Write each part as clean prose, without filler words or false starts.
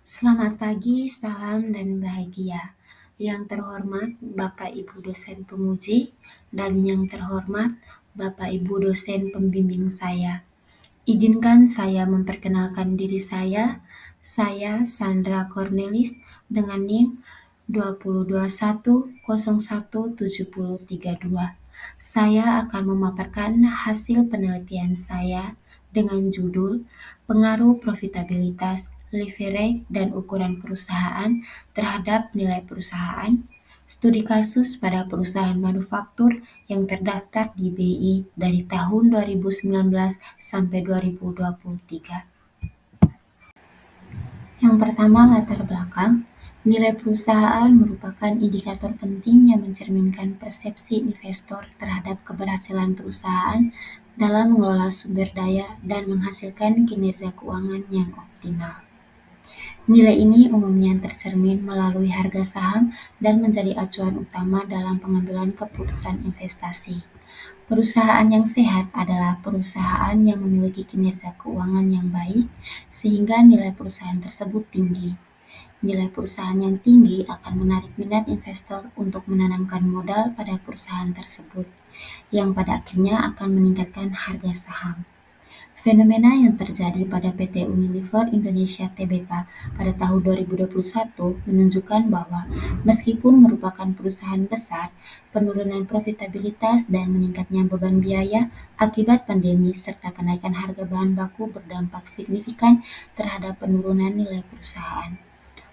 Selamat pagi, salam dan bahagia. Yang terhormat Bapak Ibu dosen penguji dan yang terhormat Bapak Ibu dosen pembimbing saya. Izinkan saya memperkenalkan diri saya. Saya Sandra Cornelis dengan NIM 2021017032. Saya akan memaparkan hasil penelitian saya dengan judul Pengaruh Profitabilitas, Leverage, dan Ukuran Perusahaan terhadap Nilai Perusahaan, studi kasus pada perusahaan manufaktur yang terdaftar di BI dari tahun 2019 sampai 2023. Yang pertama, latar belakang. Nilai perusahaan merupakan indikator penting yang mencerminkan persepsi investor terhadap keberhasilan perusahaan dalam mengelola sumber daya dan menghasilkan kinerja keuangan yang optimal. Nilai ini umumnya tercermin melalui harga saham dan menjadi acuan utama dalam pengambilan keputusan investasi. Perusahaan yang sehat adalah perusahaan yang memiliki kinerja keuangan yang baik, sehingga nilai perusahaan tersebut tinggi. Nilai perusahaan yang tinggi akan menarik minat investor untuk menanamkan modal pada perusahaan tersebut, yang pada akhirnya akan meningkatkan harga saham. Fenomena yang terjadi pada PT Unilever Indonesia Tbk pada tahun 2021 menunjukkan bahwa meskipun merupakan perusahaan besar, penurunan profitabilitas dan meningkatnya beban biaya akibat pandemi serta kenaikan harga bahan baku berdampak signifikan terhadap penurunan nilai perusahaan.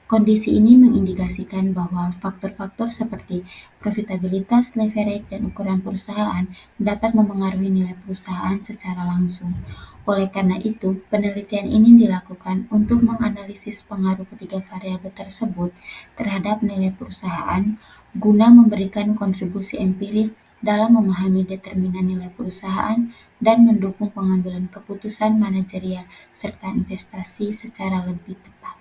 Kondisi ini mengindikasikan bahwa faktor-faktor seperti profitabilitas, leverage, dan ukuran perusahaan dapat memengaruhi nilai perusahaan secara langsung. Oleh karena itu, penelitian ini dilakukan untuk menganalisis pengaruh ketiga variabel tersebut terhadap nilai perusahaan guna memberikan kontribusi empiris dalam memahami determinan nilai perusahaan dan mendukung pengambilan keputusan manajerial serta investasi secara lebih tepat.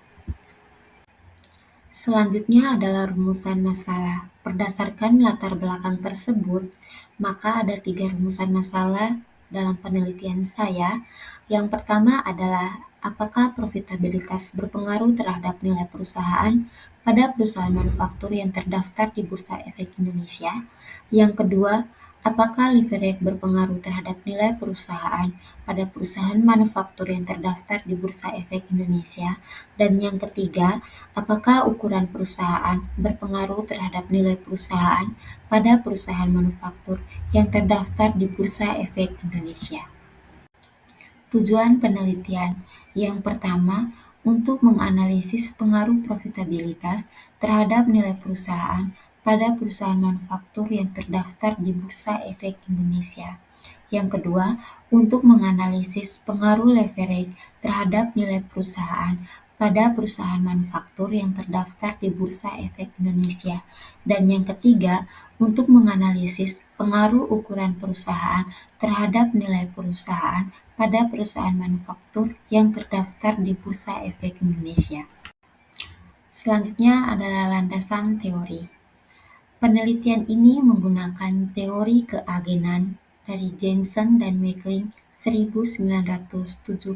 Selanjutnya adalah rumusan masalah. Berdasarkan latar belakang tersebut, maka ada 3 rumusan masalah dalam penelitian saya. Yang pertama adalah apakah profitabilitas berpengaruh terhadap nilai perusahaan pada perusahaan manufaktur yang terdaftar di Bursa Efek Indonesia. Yang kedua, apakah leverage berpengaruh terhadap nilai perusahaan pada perusahaan manufaktur yang terdaftar di Bursa Efek Indonesia. Dan yang ketiga, apakah ukuran perusahaan berpengaruh terhadap nilai perusahaan pada perusahaan manufaktur yang terdaftar di Bursa Efek Indonesia. Tujuan penelitian yang pertama, untuk menganalisis pengaruh profitabilitas terhadap nilai perusahaan pada perusahaan manufaktur yang terdaftar di Bursa Efek Indonesia. Yang kedua, untuk menganalisis pengaruh leverage terhadap nilai perusahaan pada perusahaan manufaktur yang terdaftar di Bursa Efek Indonesia. Dan yang ketiga, untuk menganalisis pengaruh ukuran perusahaan terhadap nilai perusahaan pada perusahaan manufaktur yang terdaftar di Bursa Efek Indonesia. Selanjutnya adalah landasan teori. Penelitian ini menggunakan teori keagenan dari Jensen dan Wakeling 1976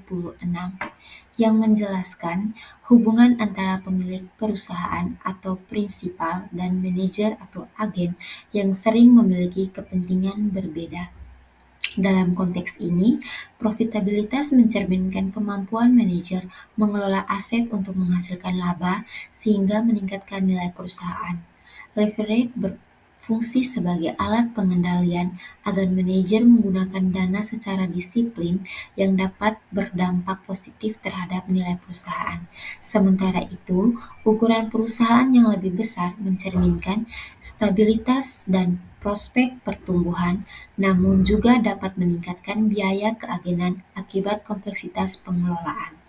yang menjelaskan hubungan antara pemilik perusahaan atau prinsipal dan manajer atau agen yang sering memiliki kepentingan berbeda. Dalam konteks ini, profitabilitas mencerminkan kemampuan manajer mengelola aset untuk menghasilkan laba sehingga meningkatkan nilai perusahaan. Leverage berfungsi sebagai alat pengendalian agar manajer menggunakan dana secara disiplin yang dapat berdampak positif terhadap nilai perusahaan. Sementara itu, ukuran perusahaan yang lebih besar mencerminkan stabilitas dan prospek pertumbuhan, namun juga dapat meningkatkan biaya keagenan akibat kompleksitas pengelolaan.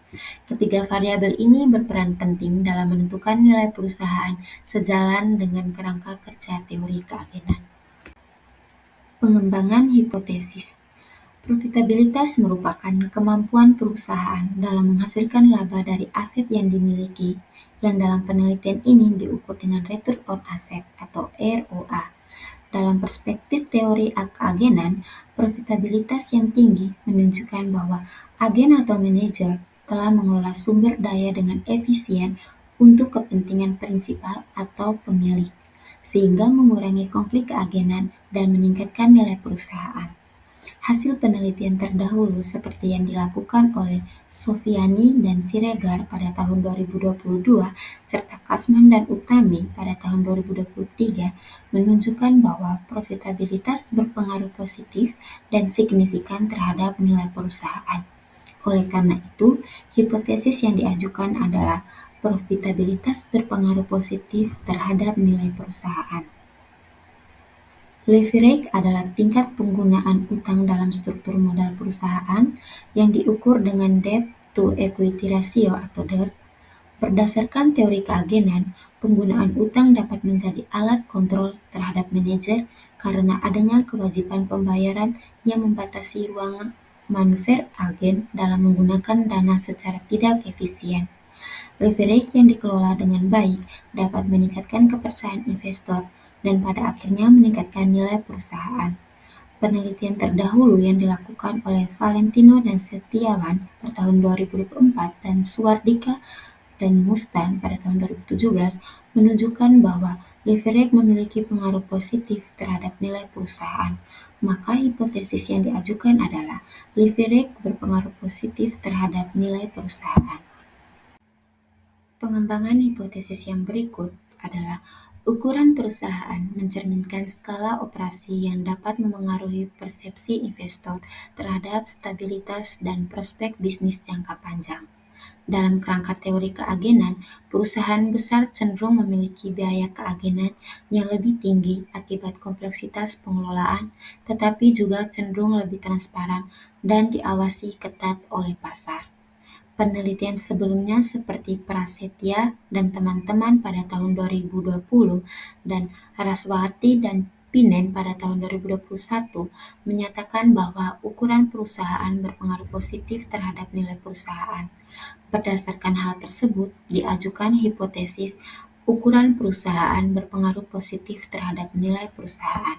Ketiga variabel ini berperan penting dalam menentukan nilai perusahaan sejalan dengan kerangka kerja teori keagenan. Pengembangan hipotesis. Profitabilitas merupakan kemampuan perusahaan dalam menghasilkan laba dari aset yang dimiliki, yang dalam penelitian ini diukur dengan return on asset atau ROA. Dalam perspektif teori keagenan, profitabilitas yang tinggi menunjukkan bahwa agen atau manajer telah mengelola sumber daya dengan efisien untuk kepentingan prinsipal atau pemilik, sehingga mengurangi konflik keagenan dan meningkatkan nilai perusahaan. Hasil penelitian terdahulu seperti yang dilakukan oleh Sofiani dan Siregar pada tahun 2022 serta Kasman dan Utami pada tahun 2023 menunjukkan bahwa profitabilitas berpengaruh positif dan signifikan terhadap nilai perusahaan. Oleh karena itu, hipotesis yang diajukan adalah profitabilitas berpengaruh positif terhadap nilai perusahaan. Leverage adalah tingkat penggunaan utang dalam struktur modal perusahaan yang diukur dengan debt to equity ratio atau DER. Berdasarkan teori keagenan, penggunaan utang dapat menjadi alat kontrol terhadap manajer karena adanya kewajiban pembayaran yang membatasi ruang manuver agen dalam menggunakan dana secara tidak efisien. Leverage yang dikelola dengan baik dapat meningkatkan kepercayaan investor dan pada akhirnya meningkatkan nilai perusahaan. Penelitian terdahulu yang dilakukan oleh Valentino dan Setiawan pada tahun 2024 dan Suwardika dan Mustan pada tahun 2017 menunjukkan bahwa leverage memiliki pengaruh positif terhadap nilai perusahaan. Maka hipotesis yang diajukan adalah leverage berpengaruh positif terhadap nilai perusahaan. Pengembangan hipotesis yang berikut adalah ukuran perusahaan mencerminkan skala operasi yang dapat memengaruhi persepsi investor terhadap stabilitas dan prospek bisnis jangka panjang. Dalam kerangka teori keagenan, perusahaan besar cenderung memiliki biaya keagenan yang lebih tinggi akibat kompleksitas pengelolaan, tetapi juga cenderung lebih transparan dan diawasi ketat oleh pasar. Penelitian sebelumnya seperti Prasetya dan teman-teman pada tahun 2020 dan Raswati dan Pinen pada tahun 2021 menyatakan bahwa ukuran perusahaan berpengaruh positif terhadap nilai perusahaan. Berdasarkan hal tersebut, diajukan hipotesis ukuran perusahaan berpengaruh positif terhadap nilai perusahaan.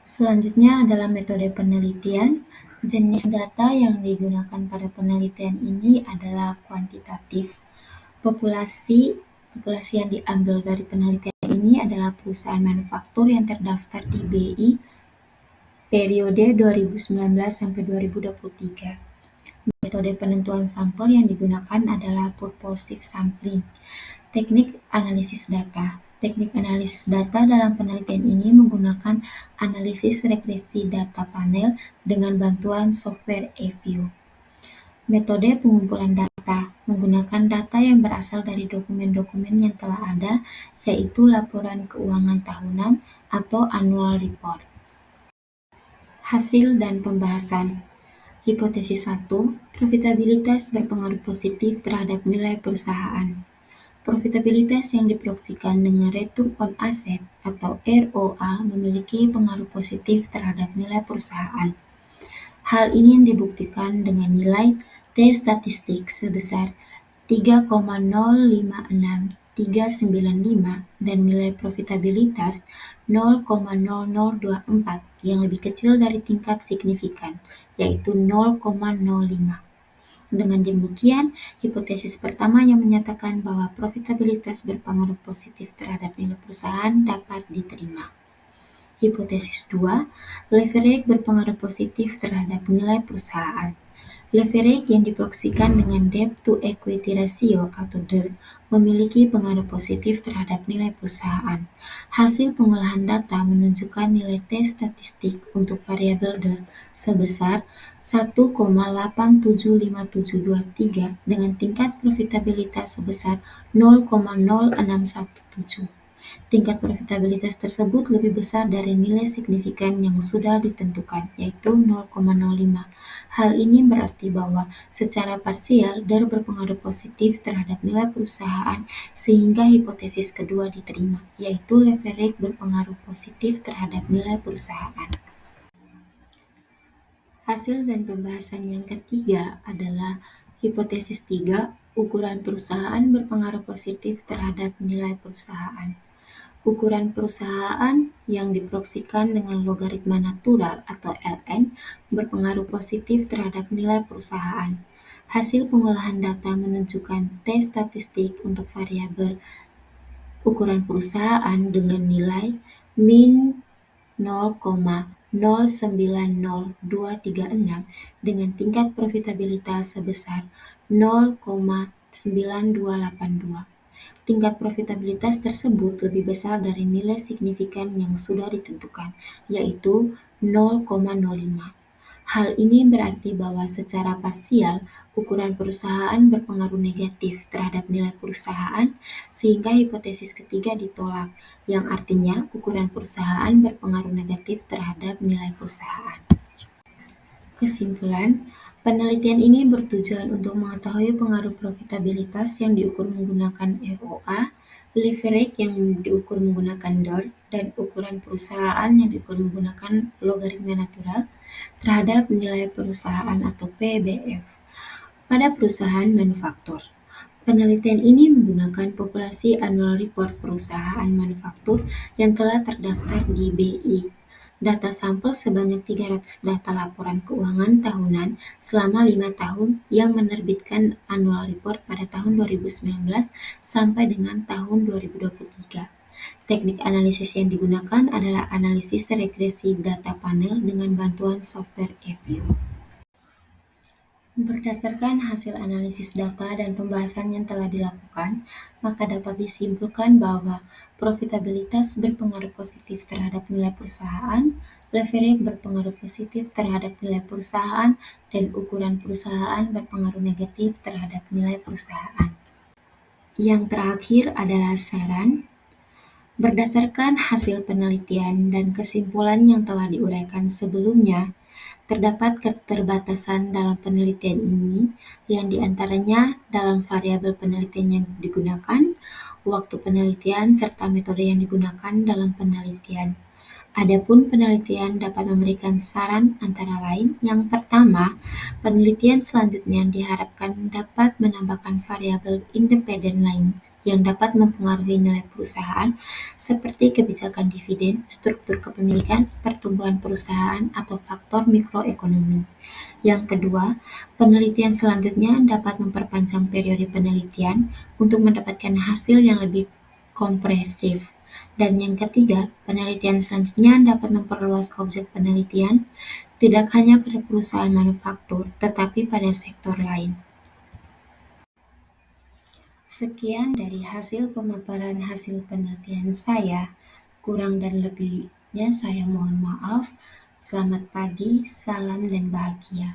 Selanjutnya adalah metode penelitian. Jenis data yang digunakan pada penelitian ini adalah kuantitatif. Populasi yang diambil dari penelitian ini adalah perusahaan manufaktur yang terdaftar di BI periode 2019 sampai 2023. Metode penentuan sampel yang digunakan adalah purposive sampling. Teknik analisis data. Teknik analisis data dalam penelitian ini menggunakan analisis regresi data panel dengan bantuan software eView. Metode pengumpulan data menggunakan data yang berasal dari dokumen-dokumen yang telah ada, yaitu laporan keuangan tahunan atau annual report. Hasil dan pembahasan. Hipotesis 1, profitabilitas berpengaruh positif terhadap nilai perusahaan. Profitabilitas yang diproyeksikan dengan return on asset atau ROA memiliki pengaruh positif terhadap nilai perusahaan. Hal ini dibuktikan dengan nilai T statistik sebesar 3,056395 dan nilai profitabilitas 0,0024 yang lebih kecil dari tingkat signifikan, yaitu 0,05. Dengan demikian, hipotesis pertama yang menyatakan bahwa profitabilitas berpengaruh positif terhadap nilai perusahaan dapat diterima. Hipotesis 2, leverage berpengaruh positif terhadap nilai perusahaan. Leverage yang diproyeksikan dengan debt to equity ratio atau DER memiliki pengaruh positif terhadap nilai perusahaan. Hasil pengolahan data menunjukkan nilai T statistik untuk variabel DER sebesar 1,875723 dengan tingkat profitabilitas sebesar 0,0617. Tingkat profitabilitas tersebut lebih besar dari nilai signifikan yang sudah ditentukan, yaitu 0,05. Hal ini berarti bahwa secara parsial DER berpengaruh positif terhadap nilai perusahaan sehingga hipotesis kedua diterima, yaitu leverage berpengaruh positif terhadap nilai perusahaan. Hasil dan pembahasan yang ketiga adalah hipotesis 3, ukuran perusahaan berpengaruh positif terhadap nilai perusahaan. Ukuran perusahaan yang diproyeksikan dengan logaritma natural atau ln berpengaruh positif terhadap nilai perusahaan. Hasil pengolahan data menunjukkan T statistik untuk variabel ukuran perusahaan dengan nilai min 0,090236 dengan tingkat profitabilitas sebesar 0,9282. Tingkat profitabilitas tersebut lebih besar dari nilai signifikan yang sudah ditentukan, yaitu 0,05. Hal ini berarti bahwa secara parsial, ukuran perusahaan berpengaruh negatif terhadap nilai perusahaan, sehingga hipotesis ketiga ditolak, yang artinya ukuran perusahaan berpengaruh negatif terhadap nilai perusahaan. Kesimpulan, penelitian ini bertujuan untuk mengetahui pengaruh profitabilitas yang diukur menggunakan ROA, leverage yang diukur menggunakan DOR, dan ukuran perusahaan yang diukur menggunakan logaritma natural terhadap nilai perusahaan atau PBF pada perusahaan manufaktur. Penelitian ini menggunakan populasi annual report perusahaan manufaktur yang telah terdaftar di BI. Data sampel sebanyak 300 data laporan keuangan tahunan selama 5 tahun yang menerbitkan annual report pada tahun 2019 sampai dengan tahun 2023. Teknik analisis yang digunakan adalah analisis regresi data panel dengan bantuan software eView. Berdasarkan hasil analisis data dan pembahasan yang telah dilakukan, maka dapat disimpulkan bahwa profitabilitas berpengaruh positif terhadap nilai perusahaan, leverage berpengaruh positif terhadap nilai perusahaan, dan ukuran perusahaan berpengaruh negatif terhadap nilai perusahaan. Yang terakhir adalah saran. Berdasarkan hasil penelitian dan kesimpulan yang telah diuraikan sebelumnya, terdapat keterbatasan dalam penelitian ini, yang diantaranya dalam variabel penelitian yang digunakan, waktu penelitian, serta metode yang digunakan dalam penelitian. Adapun penelitian dapat memberikan saran antara lain. Yang pertama, penelitian selanjutnya diharapkan dapat menambahkan variabel independen lain yang dapat mempengaruhi nilai perusahaan seperti kebijakan dividen, struktur kepemilikan, pertumbuhan perusahaan, atau faktor mikroekonomi. Yang kedua, penelitian selanjutnya dapat memperpanjang periode penelitian untuk mendapatkan hasil yang lebih komprehensif. Dan yang ketiga, penelitian selanjutnya dapat memperluas objek penelitian tidak hanya pada perusahaan manufaktur, tetapi pada sektor lain. Sekian dari hasil pemaparan hasil penelitian saya. Kurang dan lebihnya saya mohon maaf. Selamat pagi, salam dan bahagia.